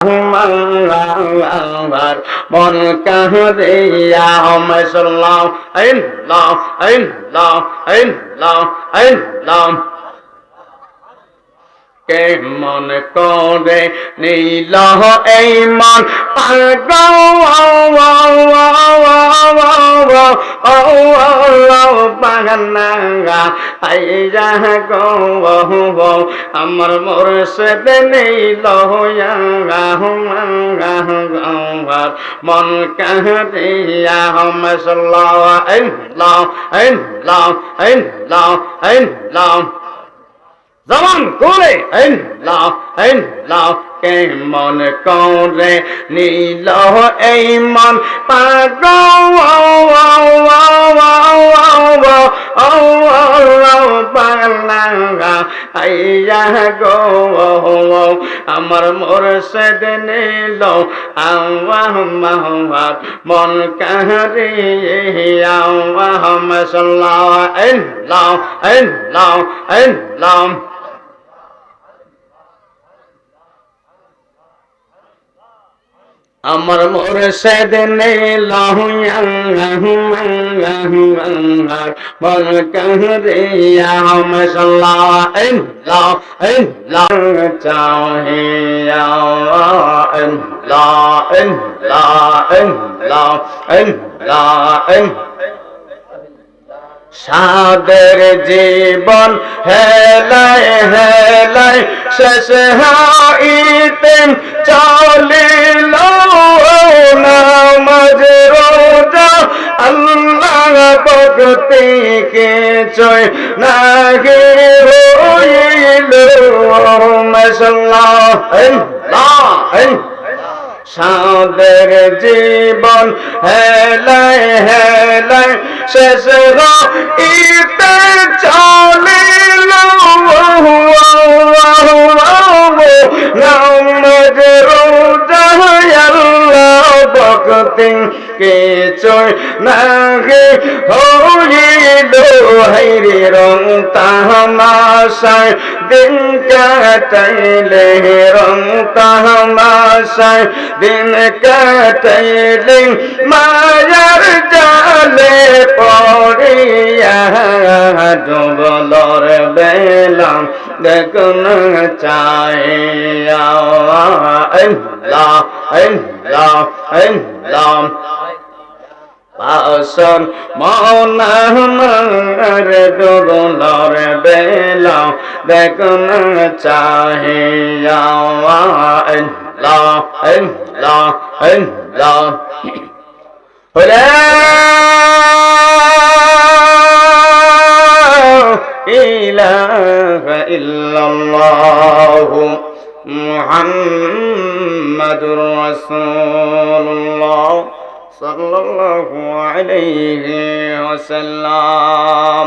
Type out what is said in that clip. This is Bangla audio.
আমার মন কাহিয়া হামসাল্লাহ আল্লাহ আল্লাহ আল্লাহ আল্লাহ কেমন করে নীল এই মন পাগলা আইয়া গো আমার মুর্শিদ নীল মন কাহিয়া হামসাল্লাহ আল্লাহ আল্লাহ আল্লাহ আল্লাহ জবান করে আল্লাহ আল্লাহ কেমন করে নীল এই মন পাগলা আইয়া গো আমার মুর্শিদ নীল মন কাহিয়া হামসাল্লাহ আল্লাহ আল্লাহ আল্লাহ আমার মুর্শিদ নীল মন কাহিয়া হামসাল্লাহ আল্লাহ আল্লাহ চাহিয়া আল্লাহ আল্লাহ আল্লাহ আল্লাহ সাদের জীবন হেলায় হেলায় শেষ হইতে চলিল নামাজ রোজা আল্লাহ ভক্তি কিছুই নাহি হইল মাশাআল্লাহ আল্লাহ সাদের জীবন হেলায় হেলায় শেষ হইতে চলিল নামাজ রোজা আল্লাহ ভক্তি কিছুই নাহি হইল হাইরে রং তামাশায় দিন কাটাইলে রং তামাশায় দিন কাটাইলে মায়ার জালে পড়িয়া ডুবলর বেলা দেখুন চাইয়া আল্লাহ আল্লাহ আল্লাহ পাশন মনার ডুবলর বেলা দেখুন চাহিয়া আল্লাহ আল্লাহ আল্লাহ লা ইলাহা ইল্লাল্লাহ মুহাম্মাদুর রাসূলুল্লাহ সাল্লাল্লাহু আলাইহি ওয়াসাল্লাম।